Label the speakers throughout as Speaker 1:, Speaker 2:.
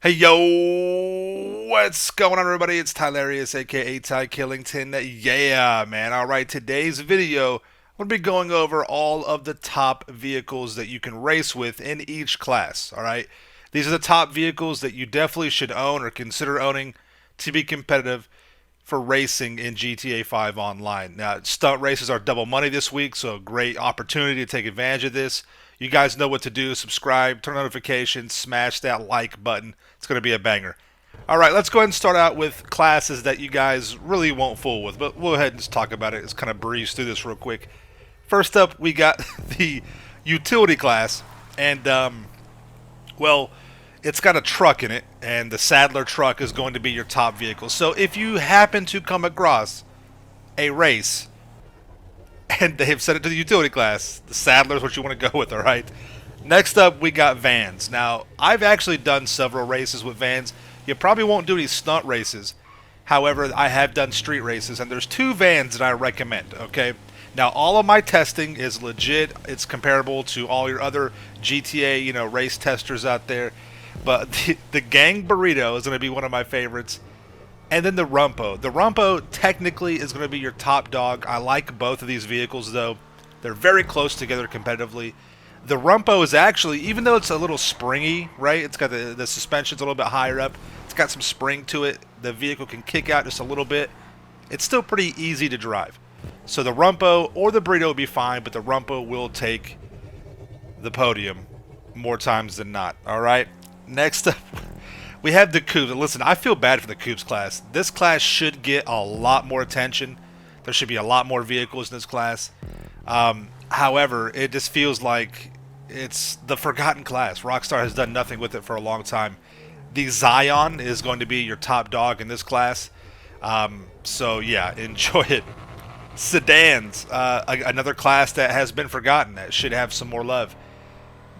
Speaker 1: Hey yo, what's going on everybody? It's Tylarious, aka Ty Killington. Yeah, man. Alright, today's video, I'm going to be going over all of the top vehicles that you can race with in each class. Alright, these are the top vehicles that you definitely should own or consider owning to be competitive for racing in GTA 5 Online. Now, stunt races are double money this week, so great opportunity to take advantage of this. You guys know what to do. Subscribe, turn notifications, smash that like button. It's going to be a banger. All right, let's go ahead and start out with classes that you guys really won't fool with, but we'll go ahead and just talk about it. Let's kind of breeze through this real quick. First up, we got the utility class, and well, it's got a truck in it, and the Sadler truck is going to be your top vehicle. So if you happen to come across a race and they have set it to the utility class, the Sadler is what you want to go with, all right? Next up, we got vans. Now, I've actually done several races with vans. You probably won't do any stunt races. However, I have done street races, and there's two vans that I recommend, okay? Now, all of my testing is legit. It's comparable to all your other GTA, race testers out there. But the Gang Burrito is going to be one of my favorites. And then the Rumpo. The Rumpo technically is going to be your top dog. I like both of these vehicles, though. They're very close together competitively. The Rumpo is actually, even though it's a little springy, right? It's got the suspension's a little bit higher up. It's got some spring to it. The vehicle can kick out just a little bit. It's still pretty easy to drive. So the Rumpo or the Burrito would be fine, but the Rumpo will take the podium more times than not. All right? Next up, we have the Coupes. Listen, I feel bad for the Coupes class. This class should get a lot more attention. There should be a lot more vehicles in this class. However, it just feels like it's the forgotten class. Rockstar has done nothing with it for a long time. The Zion is going to be your top dog in this class. So, yeah, enjoy it. Sedans, another class that has been forgotten that should have some more love.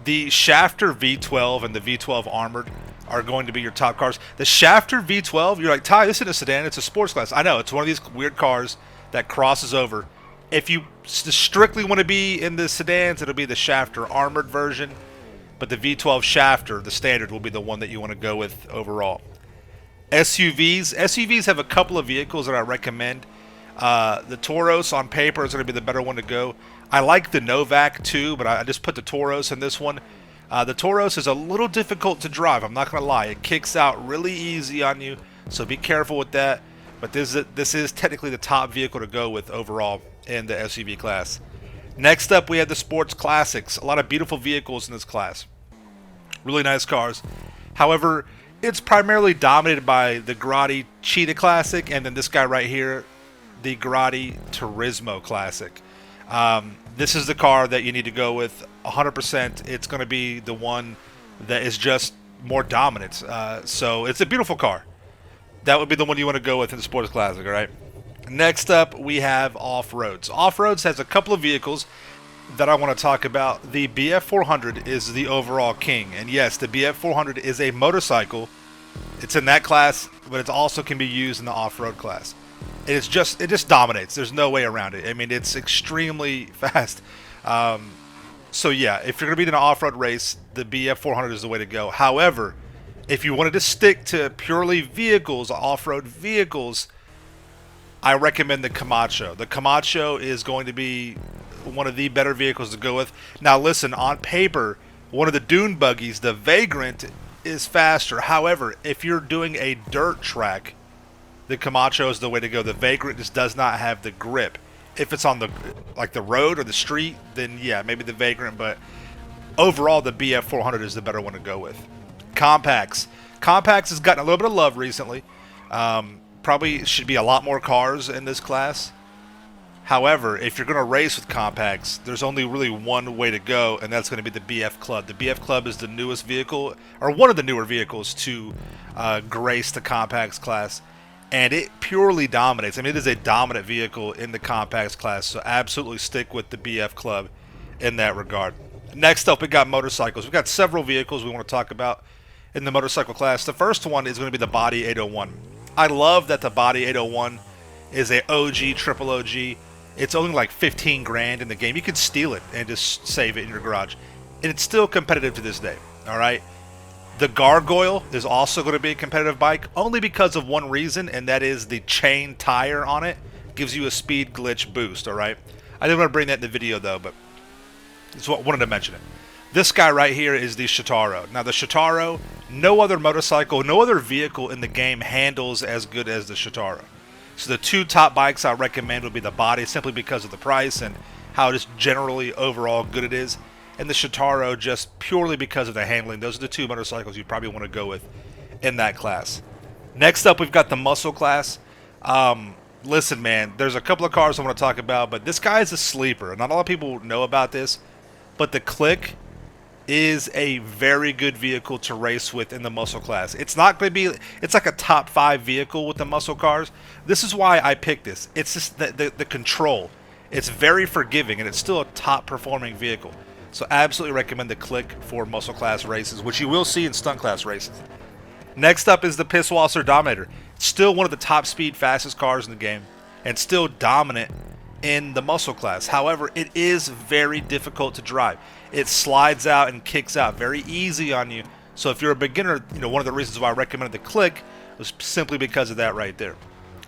Speaker 1: The Shafter V12 and the V12 Armored are going to be your top cars. The Shafter V12, you're like, Ty, this isn't a sedan, it's a sports class. I know, it's one of these weird cars that crosses over. If you strictly want to be in the sedans, it'll be the Shafter Armored version. But the V12 Shafter, the standard, will be the one that you want to go with overall. SUVs have a couple of vehicles that I recommend. The Tauros on paper is going to be the better one to go. I like the Novak too, but I just put the Tauros in this one. The Tauros is a little difficult to drive, I'm not going to lie. It kicks out really easy on you, so be careful with that. But this is technically the top vehicle to go with overall in the SUV class. Next up, we have the Sports Classics. A lot of beautiful vehicles in this class. Really nice cars. However, it's primarily dominated by the Grotti Cheetah Classic, and then this guy right here, the Grotti Turismo Classic. This is the car that you need to go with 100%. It's going to be the one that is just more dominant. So it's a beautiful car. That would be the one you want to go with in the Sports Classic, all right? Next up, we have Off-Roads. Off-Roads has a couple of vehicles that I want to talk about. The BF400 is the overall king. And yes, the BF400 is a motorcycle. It's in that class, but it also can be used in the off-road class. It just dominates. There's no way around it. I mean, it's extremely fast. So yeah, if you're going to be in an off-road race, the BF400 is the way to go. However, if you wanted to stick to purely vehicles, off-road vehicles, I recommend the Camacho. The Camacho is going to be one of the better vehicles to go with. Now listen, on paper, one of the dune buggies, the Vagrant, is faster. However, if you're doing a dirt track, the Camacho is the way to go. The Vagrant just does not have the grip. If it's on the road or the street, then yeah, maybe the Vagrant, but overall the BF400 is the better one to go with. Compacts. Compacts has gotten a little bit of love recently. Probably should be a lot more cars in this class. However, if you're going to race with compacts, there's only really one way to go, and that's going to be the BF Club. The BF Club is the newest vehicle, or one of the newer vehicles to grace the compacts class, and it purely dominates. I mean, it is a dominant vehicle in the compacts class, so absolutely stick with the BF Club in that regard. Next up, we got motorcycles. We've got several vehicles we want to talk about in the motorcycle class. The first one is going to be the Body 801. I love that the Body 801 is a OG, triple OG. It's only like 15 grand in the game. You can steal it and just save it in your garage. And it's still competitive to this day, all right? The Gargoyle is also going to be a competitive bike, only because of one reason, and that is the chain tire on it gives you a speed glitch boost, alright? I didn't want to bring that in the video though, but that's what I wanted to mention it. This guy right here is the Shitaro. Now the Shitaro, no other motorcycle, no other vehicle in the game handles as good as the Shitaro. So the two top bikes I recommend would be the Body, simply because of the price and how just generally overall good it is, and the Shitaro just purely because of the handling. Those are the two motorcycles you probably want to go with in that class. Next up, we've got the Muscle class. Listen, man, there's a couple of cars I want to talk about, but this guy is a sleeper. Not a lot of people know about this, but the Click is a very good vehicle to race with in the muscle class. It's not going to be, it's like a top 5 vehicle with the muscle cars. This is why I picked this. It's just the control. It's very forgiving, and it's still a top performing vehicle. So absolutely recommend the Click for muscle class races, which you will see in stunt class races. Next up is the Pisswasser Dominator. Still one of the top speed, fastest cars in the game, and still dominant in the muscle class. However, it is very difficult to drive. It slides out and kicks out very easy on you. So if you're a beginner, one of the reasons why I recommended the Click was simply because of that right there.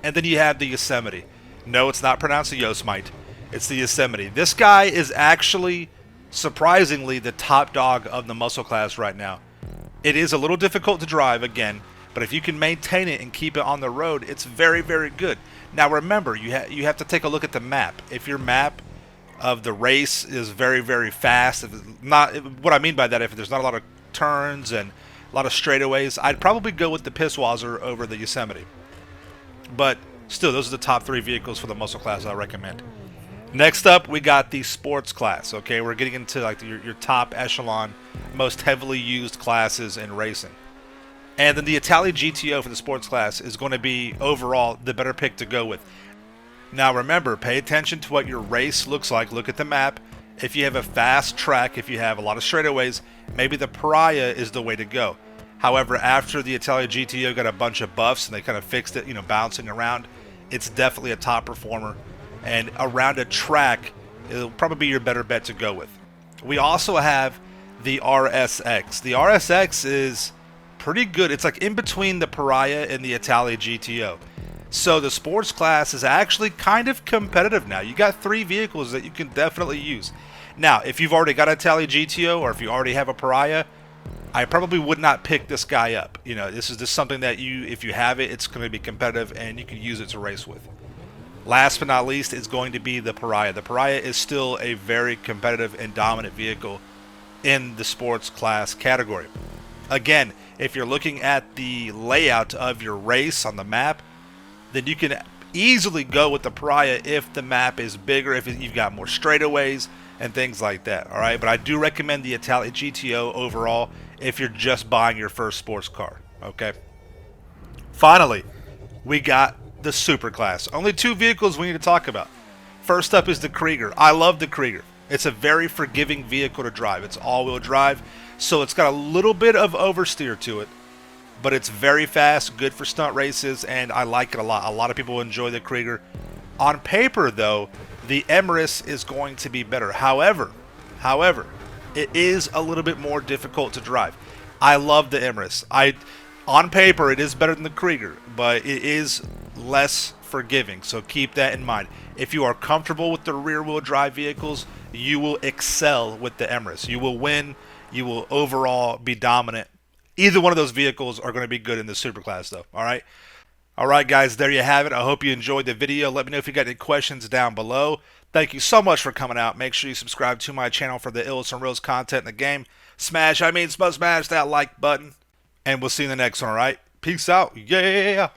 Speaker 1: And then you have the Yosemite. No, it's not pronounced the Yosemite. It's the Yosemite. This guy is actually, surprisingly, the top dog of the muscle class right now. It is a little difficult to drive, again, but if you can maintain it and keep it on the road, it's very, very good. Now remember, you have to take a look at the map. If your map of the race is very, very fast, what I mean by that, if there's not a lot of turns and a lot of straightaways, I'd probably go with the Pisswasser over the Yosemite. But still, those are the top 3 vehicles for the muscle class I recommend. Next up, we got the sports class. Okay, we're getting into like your top echelon, most heavily used classes in racing. And then the Italy GTO for the sports class is going to be overall the better pick to go with. Now remember, pay attention to what your race looks like. Look at the map. If you have a fast track, if you have a lot of straightaways, maybe the Pariah is the way to go. However, after the Italy GTO got a bunch of buffs and they kind of fixed it, bouncing around, it's definitely a top performer. And around a track, it'll probably be your better bet to go with. We also have the RSX. The RSX is pretty good. It's like in between the Pariah and the Italy GTO. So the sports class is actually kind of competitive now. You got 3 vehicles that you can definitely use. Now, if you've already got an Italy GTO or if you already have a Pariah, I probably would not pick this guy up. This is just something that if you have it, it's going to be competitive and you can use it to race with. Last but not least is going to be the Pariah. The Pariah is still a very competitive and dominant vehicle in the sports class category. Again, if you're looking at the layout of your race on the map, then you can easily go with the Pariah if the map is bigger, if you've got more straightaways and things like that. All right, but I do recommend the Italy GTO overall if you're just buying your first sports car. Okay. Finally, we got the super class. Only 2 vehicles we need to talk about. First up is the Krieger. I love the Krieger. It's a very forgiving vehicle to drive. It's all-wheel drive, so it's got a little bit of oversteer to it, but it's very fast, good for stunt races, and I like it a lot. A lot of people enjoy the Krieger. On paper, though, the Emrys is going to be better. However, it is a little bit more difficult to drive. I love the Emrys. On paper, it is better than the Krieger, but it is less forgiving, so keep that in mind. If you are comfortable with the rear-wheel drive vehicles, you will excel with the Emrys. You will win. You will overall be dominant. Either one of those vehicles are going to be good in the superclass, though. All right? All right, guys, there you have it. I hope you enjoyed the video. Let me know if you got any questions down below. Thank you so much for coming out. Make sure you subscribe to my channel for the illest and realest content in the game. Smash that like button. And we'll see you in the next one, all right? Peace out. Yeah.